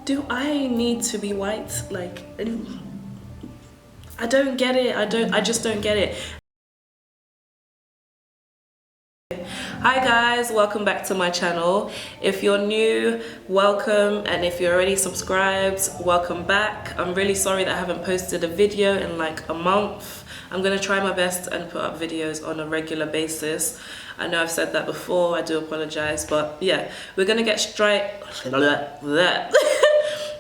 do I need to be white? Like, I don't get it. I just don't get it. Hi guys, welcome back to my channel. If you're new, welcome, and if you're already subscribed, welcome back. I'm really sorry that I haven't posted a video in like a month. I'm gonna try my best and put up videos on a regular basis. I know I've said that before, I do apologize, but yeah, we're gonna get straight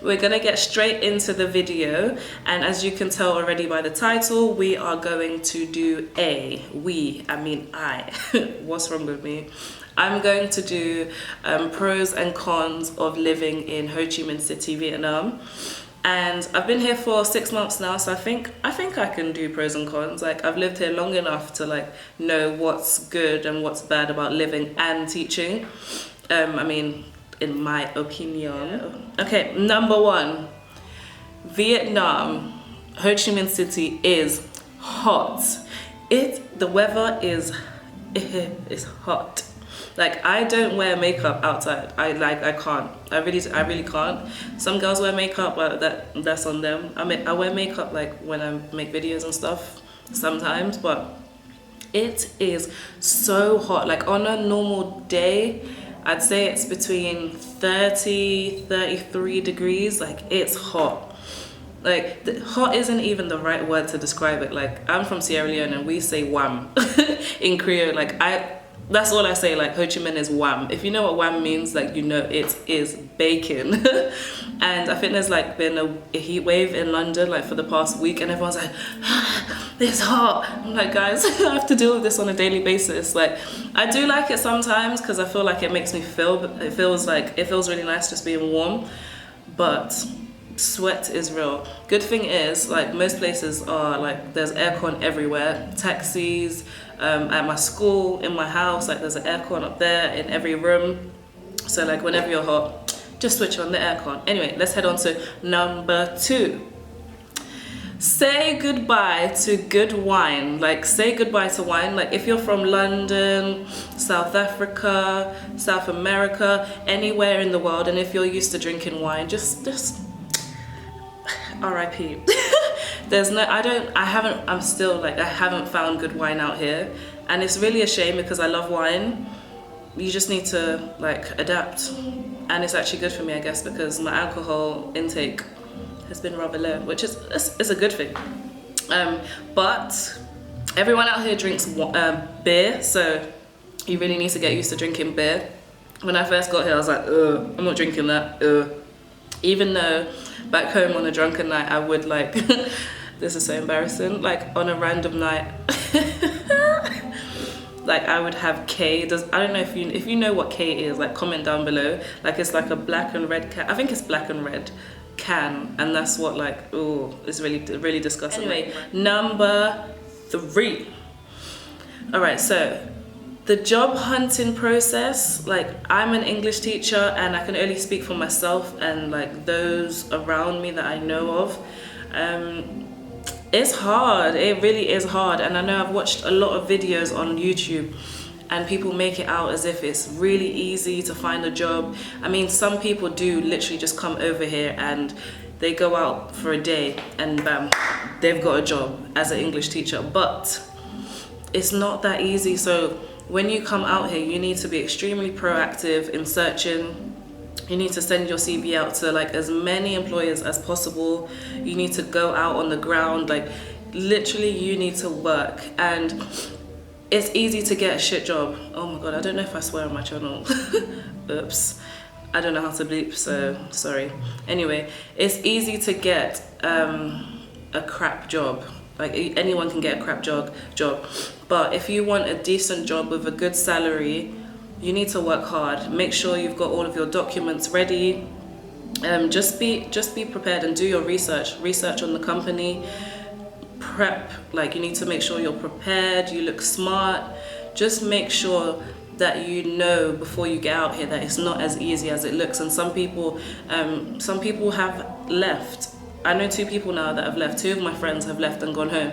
we're gonna get straight into the video, and as you can tell already by the title, we are going to do I what's wrong with me? I'm going to do pros and cons of living in Ho Chi Minh City, Vietnam. And I've been here for 6 months now, so I think I can do pros and cons. Like, I've lived here long enough to like know what's good and what's bad about living and teaching. In my opinion. Okay, number one, Vietnam, Ho Chi Minh City is hot. The weather is hot. Like, I don't wear makeup outside. I can't. I really can't. Some girls wear makeup, but that's on them. I wear makeup like when I make videos and stuff sometimes, but it is so hot. Like, on a normal day, I'd say it's between 30-33 degrees. Like, it's hot. Like, hot isn't even the right word to describe it. Like, I'm from Sierra Leone and we say wham in Creole. Like, that's all I say. Like, Ho Chi Minh is wham. If you know what wham means, like, you know it is bacon. And I think there's like been a heat wave in London like for the past week, and everyone's like, it's hot. I'm like, guys, I have to deal with this on a daily basis. Like, I do like it sometimes because I feel like it makes me it feels really nice just being warm, but sweat is real. Good thing is, like, most places are like, there's aircon everywhere. Taxis, at my school, in my house, like, there's an aircon up there in every room. So like, whenever you're hot, just switch on the aircon. Anyway, let's head on to number 2. Say goodbye to good wine. Like, say goodbye to wine. Like, if you're from London, South Africa, South America, anywhere in the world, and if you're used to drinking wine, just RIP. I haven't found good wine out here, and it's really a shame because I love wine. You just need to like adapt, and it's actually good for me, I guess, because my alcohol intake has been rather low, which is a good thing. But everyone out here drinks beer, so you really need to get used to drinking beer. When I first got here, I was like, I'm not drinking that. Even though back home on a drunken night, I would like, this is so embarrassing, like on a random night, like I would have K. I don't know if you know what K is, like comment down below. Like, it's like a black and red can. I think it's black and red can, and that's what, like, it's really disgusting. Anyway, number 3. All right, so the job hunting process, like, I'm an English teacher and I can only speak for myself and like those around me that I know of. It's hard, it really is hard. And I know I've watched a lot of videos on YouTube and people make it out as if it's really easy to find a job. I mean, some people do literally just come over here and they go out for a day and bam, they've got a job as an English teacher, but it's not that easy. So when you come out here, you need to be extremely proactive in searching. You need to send your CV out to like as many employers as possible. You need to go out on the ground, like literally you need to work. And it's easy to get a shit job. Oh my God, I don't know if I swear on my channel. Oops. I don't know how to bleep, so sorry. Anyway, it's easy to get a crap job. Like, anyone can get a crap job. But if you want a decent job with a good salary, you need to work hard. Make sure you've got all of your documents ready. Just be prepared and do your research on the company. Prep, like, you need to make sure you're prepared, you look smart. Just make sure that you know before you get out here that it's not as easy as it looks. And some people have left. I know 2 people now that have left. 2 of my friends have left and gone home,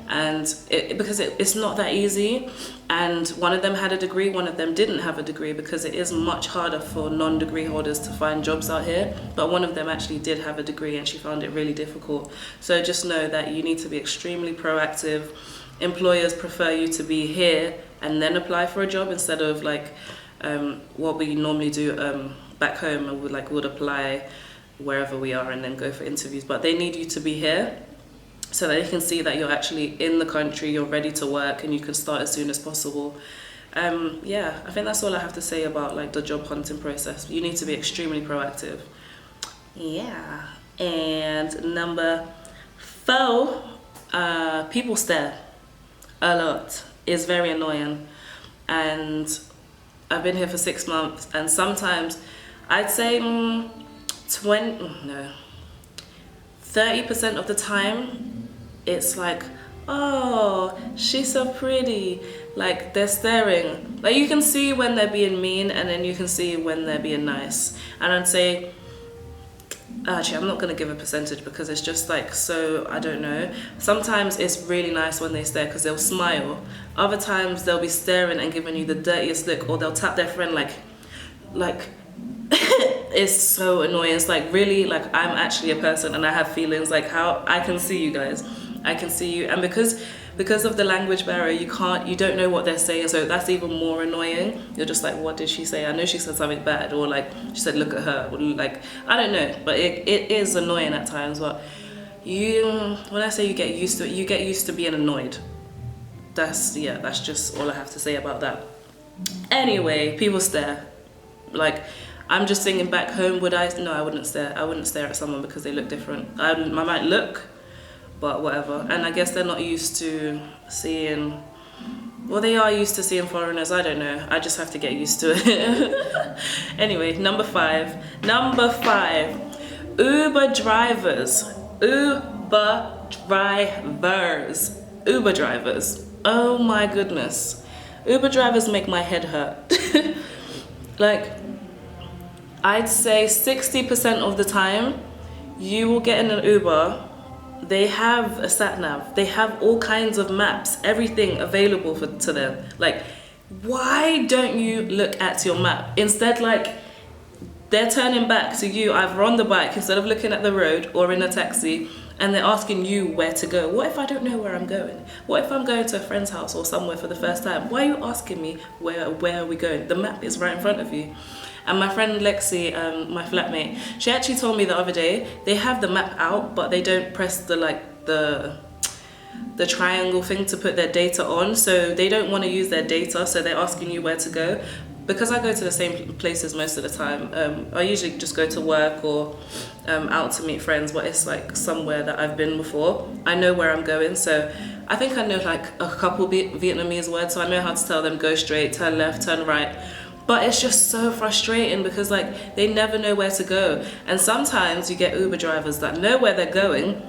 and because it's not that easy. And one of them had a degree, one of them didn't have a degree, because it is much harder for non-degree holders to find jobs out here. But one of them actually did have a degree, and she found it really difficult. So just know that you need to be extremely proactive. Employers prefer you to be here and then apply for a job, instead of like what we normally do back home, and would apply wherever we are and then go for interviews. But they need you to be here so that they can see that you're actually in the country, you're ready to work, and you can start as soon as possible. Yeah, I think that's all I have to say about like the job hunting process. You need to be extremely proactive. Yeah. And number 4, people stare a lot. It's very annoying. And I've been here for 6 months, and sometimes I'd say 30% of the time it's like, oh, she's so pretty. Like, they're staring. Like, you can see when they're being mean, and then you can see when they're being nice. And I'd say, actually, I'm not going to give a percentage because it's just like, so I don't know. Sometimes it's really nice when they stare because they'll smile. Other times they'll be staring and giving you the dirtiest look, or they'll tap their friend like it's so annoying. It's like, really, like, I'm actually a person and I have feelings. Like, how I can see you guys, I can see you, and because of the language barrier, you don't know what they're saying, so that's even more annoying. You're just like, what did she say? I know she said something bad, or like she said, look at her, or like, I don't know, but it is annoying at times. But when I say you get used to it, you get used to being annoyed. That's just all I have to say about that. Anyway, people stare. Like, I'm just thinking back home, would I? No, I wouldn't stare. I wouldn't stare at someone because they look different. I might look, but whatever. And I guess they're not used to seeing, well, they are used to seeing foreigners. I don't know. I just have to get used to it. Anyway, number 5. Uber drivers. Uber drivers. Oh my goodness. Uber drivers make my head hurt. Like, I'd say 60% of the time, you will get in an Uber, they have a sat nav, they have all kinds of maps, everything available to them. Like, why don't you look at your map? Instead, like, they're turning back to you either on the bike instead of looking at the road, or in a taxi, and they're asking you where to go. What if I don't know where I'm going? What if I'm going to a friend's house or somewhere for the first time? Why are you asking me where are we going? The map is right in front of you. And my friend Lexi, my flatmate, she actually told me the other day, they have the map out, but they don't press the triangle thing to put their data on. So they don't want to use their data, so they're asking you where to go. Because I go to the same places most of the time, I usually just go to work or out to meet friends, but it's like somewhere that I've been before. I know where I'm going, so I think I know like a couple Vietnamese words, so I know how to tell them go straight, turn left, turn right. But it's just so frustrating because like they never know where to go. And sometimes you get Uber drivers that know where they're going.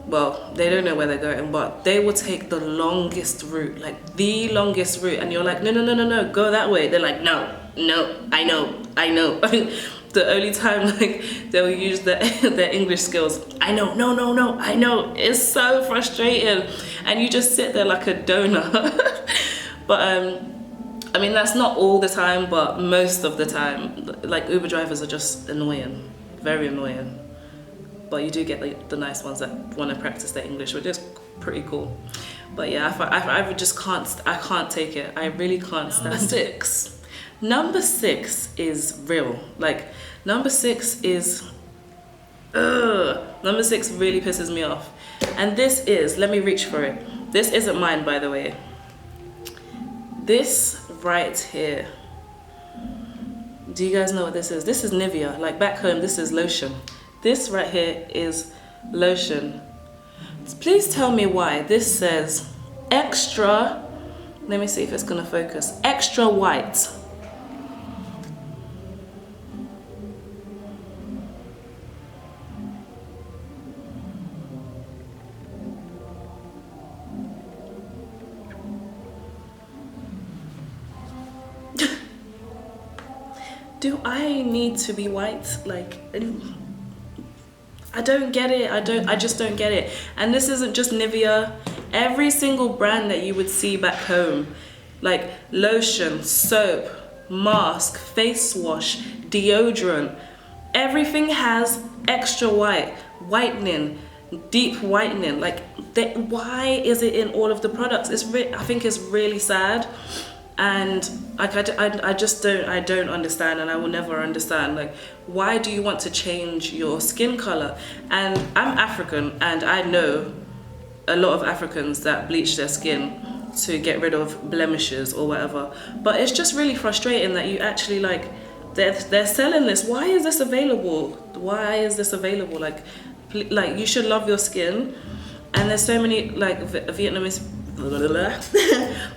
Well, they don't know where they're going, but they will take the longest route, like the longest route. And you're like, no, go that way. They're like, no, I know. The only time like they'll use their English skills. I know, no, I know. It's so frustrating. And you just sit there like a donut. But I mean, that's not all the time, but most of the time, like Uber drivers are just annoying, very annoying. But you do get the nice ones that want to practice their English, which is pretty cool. But yeah, I just can't take it. I really can't stand it. Number 6 is real. Like, number 6 is, number 6 really pisses me off. And this is, let me reach for it. This isn't mine, by the way. This right here. Do you guys know what this is? This is Nivea. Like back home, this is lotion. This right here is lotion. Please tell me why this says extra, let me see if it's gonna focus, extra white. Do I need to be white? Like, I don't get it. I just don't get it. And this isn't just Nivea. Every single brand that you would see back home, like lotion, soap, mask, face wash, deodorant, everything has extra white, whitening, deep whitening. Like, why is it in all of the products? I think it's really sad. And like I just don't understand, and I will never understand, like, why do you want to change your skin color? And I'm African, and I know a lot of Africans that bleach their skin to get rid of blemishes or whatever, but it's just really frustrating that you actually, like, they're selling this. Why is this available? Why is this available? Like you should love your skin. And there's so many, like, Vietnamese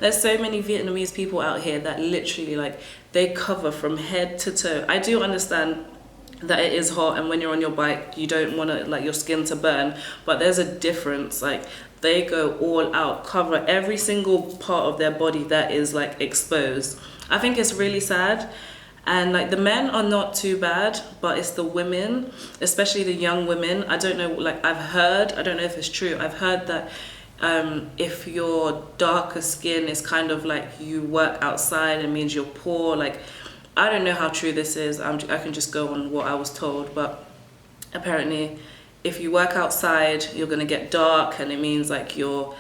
there's so many Vietnamese people out here that literally, like, they cover from head to toe. I do understand that it is hot, and when you're on your bike you don't want to, like, your skin to burn, but there's a difference. Like, they go all out, cover every single part of their body that is, like, exposed. I think it's really sad. And, like, the men are not too bad, but it's the women, especially the young women. I don't know, like, I've heard, I don't know if it's true, I've heard that if your darker skin is kind of like you work outside, it means you're poor. Like, I don't know how true this is. I can just go on what I was told, but apparently if you work outside you're gonna get dark, and it means, like, you're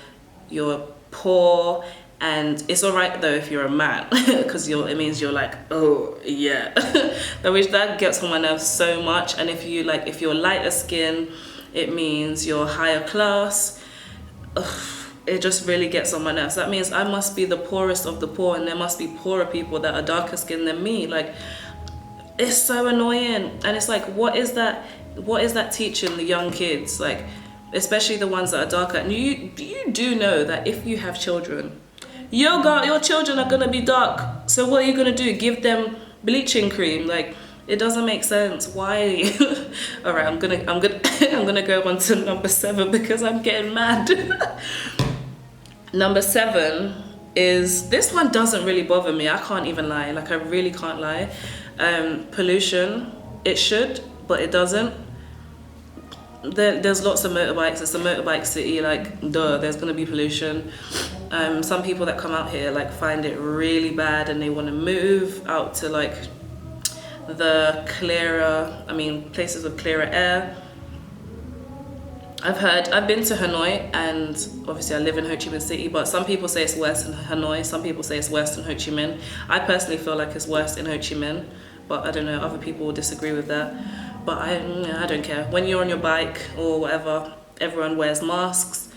poor. And it's all right though if you're a man, because it means you're like, oh yeah. Which that gets on my nerves so much. And if you're lighter skin, it means you're higher class. Ugh, it just really gets on my nerves. That means I must be the poorest of the poor, and there must be poorer people that are darker skinned than me. Like, it's so annoying. And it's like, what is that teaching the young kids? Like, especially the ones that are darker. And you do know that if you have children, your children are gonna be dark. So what are you gonna do? Give them bleaching cream? Like, it doesn't make sense. Why? All right, I'm gonna go on to number 7 because I'm getting mad. Number 7 is, this one doesn't really bother me. I can't even lie. Like, I really can't lie. Pollution. It should, but it doesn't. There's lots of motorbikes. It's a motorbike city. Like, duh, there's gonna be pollution. Some people that come out here, like, find it really bad, and they want to move out to, like, the places with clearer air. I've been to Hanoi, and obviously I live in Ho Chi Minh City, but some people say it's worse in Hanoi, some people say it's worse in Ho Chi Minh. I personally feel like it's worse in Ho Chi Minh, but I don't know, other people will disagree with that. But I don't care. When you're on your bike or whatever, everyone wears masks.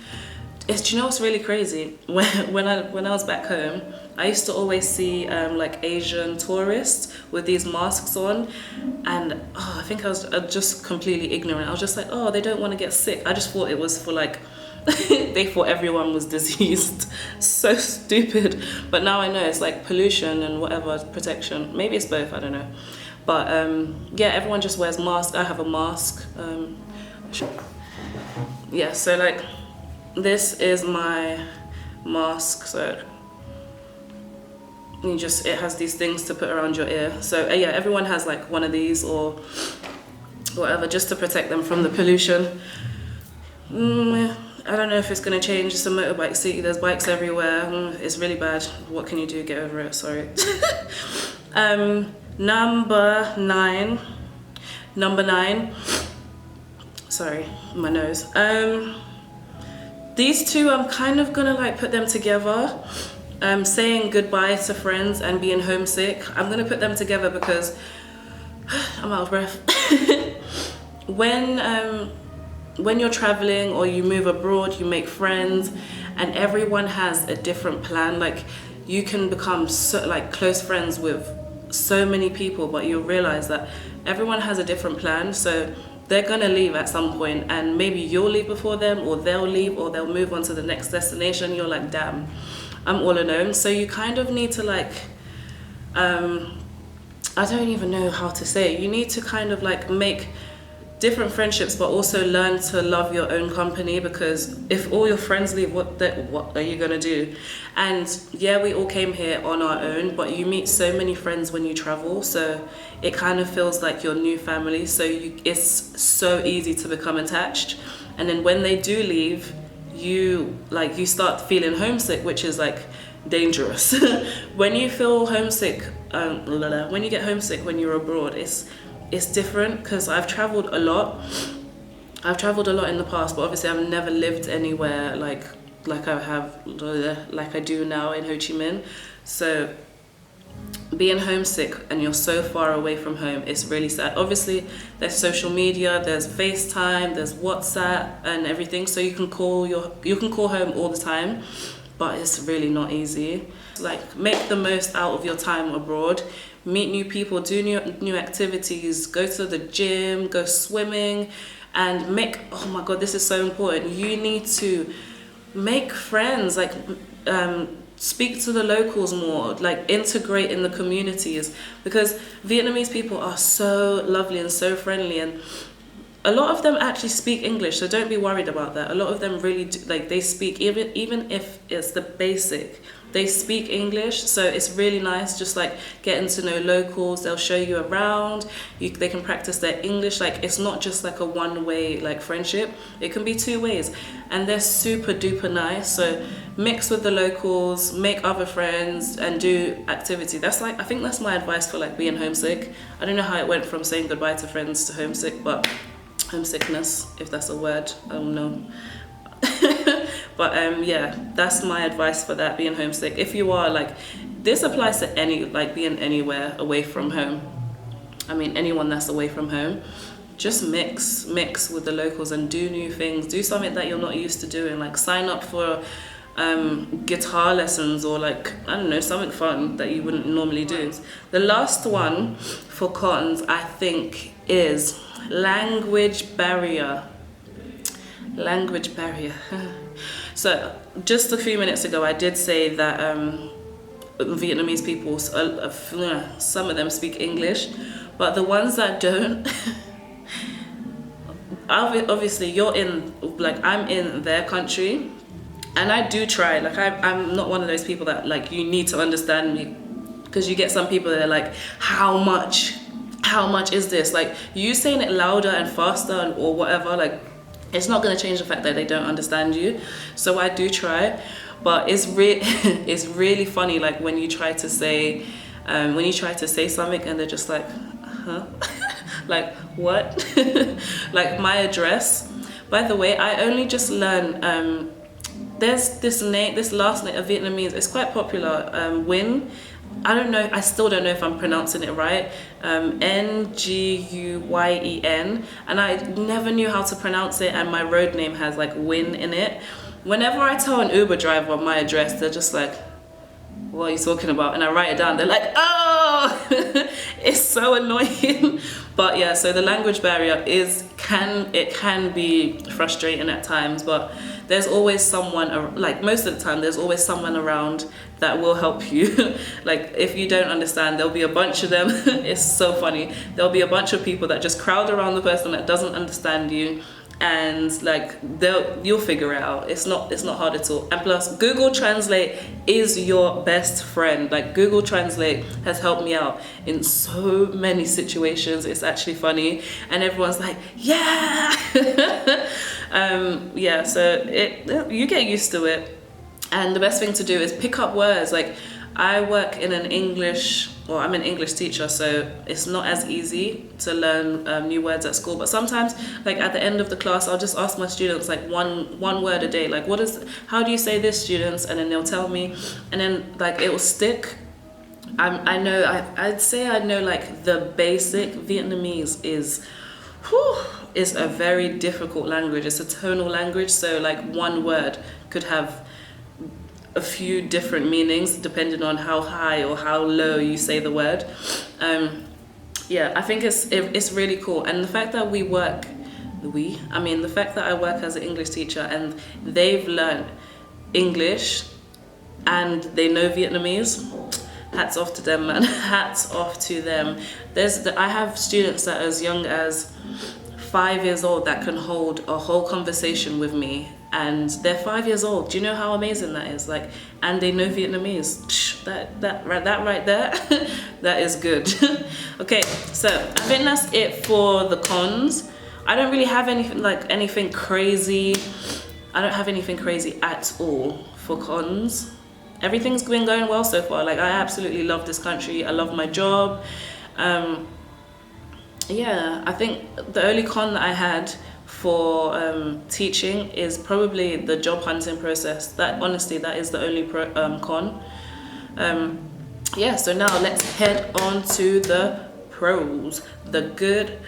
Do you know what's really crazy? When I was back home, I used to always see like Asian tourists with these masks on, and I think I was just completely ignorant. I was just like, oh, they don't want to get sick. I just thought it was for, like, they thought everyone was diseased. So stupid. But now I know it's like pollution and whatever, protection. Maybe it's both, I don't know. But yeah, everyone just wears masks. I have a mask. Yeah, so, like, this is my mask. So it has these things to put around your ear. So yeah, everyone has, like, one of these or whatever, just to protect them from the pollution. I don't know if it's gonna change. It's a motorbike city. There's bikes everywhere. It's really bad. What can you do? Get over it. Sorry. Number nine. Sorry, my nose. These two, I'm kind of gonna, like, put them together. Saying goodbye to friends and being homesick. I'm gonna put them together because I'm out of breath. When you're traveling or you move abroad, you make friends, and everyone has a different plan. Like, you can become close friends with so many people, but you'll realize that everyone has a different plan. So they're gonna leave at some point, and maybe you'll leave before them, or they'll leave, or they'll move on to the next destination. You're like, damn, I'm all alone. So you kind of need to, like, I don't even know how to say it. You need to kind of, like, make different friendships, but also learn to love your own company, because if all your friends leave, what are you gonna do? And yeah, we all came here on our own, but you meet so many friends when you travel, so it kind of feels like your new family. So it's so easy to become attached, and then when they do leave, you start feeling homesick, which is like dangerous. When you feel homesick, when you get homesick when you're abroad, it's different, because I've traveled a lot. I've traveled a lot in the past, but obviously I've never lived anywhere like I do now in Ho Chi Minh. So being homesick and you're so far away from home, it's really sad. Obviously there's social media, there's FaceTime, there's WhatsApp and everything, so you can call home all the time, but it's really not easy. Like, make the most out of your time abroad, meet new people, do new activities, go to the gym, go swimming, and oh my god, this is so important, you need to make friends, like speak to the locals more, like integrate in the communities, because Vietnamese people are so lovely and so friendly, and a lot of them actually speak English, so don't be worried about that. A lot of them really do, like, they speak, even if it's the basic, they speak English, so it's really nice just like getting to know locals. They'll show you around, they can practice their English. Like, it's not just like a one-way like friendship, it can be two ways, and they're super duper nice. So mix with the locals, make other friends, and do activity. That's like, I think that's my advice for like being homesick. I don't know how it went from saying goodbye to friends to homesick, but homesickness, if that's a word, I don't know. But yeah, that's my advice for that, being homesick. If you are like, this applies to being anywhere away from home. I mean, anyone that's away from home, just mix with the locals and do new things. Do something that you're not used to doing, like sign up for guitar lessons, or like, I don't know, something fun that you wouldn't normally do. The last one for cons, I think, is language barrier. Language barrier. So just a few minutes ago I did say that Vietnamese people, some of them speak English, but the ones that don't, obviously you're in, like, I'm in their country, and I do try, like, I'm not one of those people that like, you need to understand me, because you get some people that are like, how much is this? Like, you saying it louder and faster or whatever, like, it's not going to change the fact that they don't understand you. So I do try, but it's really funny, like, when you try to say something and they're just like, huh? Like, what? Like, my address, by the way, I only just learned, there's this last name of Vietnamese, it's quite popular, Nguyen. I don't know, I still don't know if I'm pronouncing it right, Nguyen, and I never knew how to pronounce it, and my road name has like Win in it. Whenever I tell an Uber driver my address, they're just like, what are you talking about? And I write it down, they're like, oh! It's so annoying. But yeah, so the language barrier can be frustrating at times, but there's always someone, like, most of the time there's always someone around that will help you. Like, if you don't understand, there'll be a bunch of them. It's so funny, there'll be a bunch of people that just crowd around the person that doesn't understand you, and like, you'll figure it out. It's not hard at all. And plus, Google Translate is your best friend. Like, Google Translate has helped me out in so many situations. It's actually funny, and everyone's like, yeah. Yeah, so you get used to it, and the best thing to do is pick up words. Like, I work in I'm an English teacher, so it's not as easy to learn new words at school, but sometimes, like, at the end of the class, I'll just ask my students like one word a day, like, how do you say this, students? And then they'll tell me, and then like, it will stick. I'd say I know like the basic. Vietnamese is a very difficult language. It's a tonal language, so like, one word could have a few different meanings depending on how high or how low you say the word. Yeah, I think it's really cool, and the fact that the fact that I work as an English teacher and they've learned English and they know Vietnamese, hats off to them, man. Hats off to them. I have students that are as young as 5 years old that can hold a whole conversation with me, and they're 5 years old. Do you know how amazing that is? Like, and they know Vietnamese. That right there, that is good. Okay, so I think that's it for the cons. I don't really have anything crazy. I don't have anything crazy at all. For cons, everything's been going well so far. Like, I absolutely love this country. I love my job. Yeah, I think the only con that I had for teaching is probably the job hunting process. That, honestly, that is the only con. Yeah, so now let's head on to the pros. The good.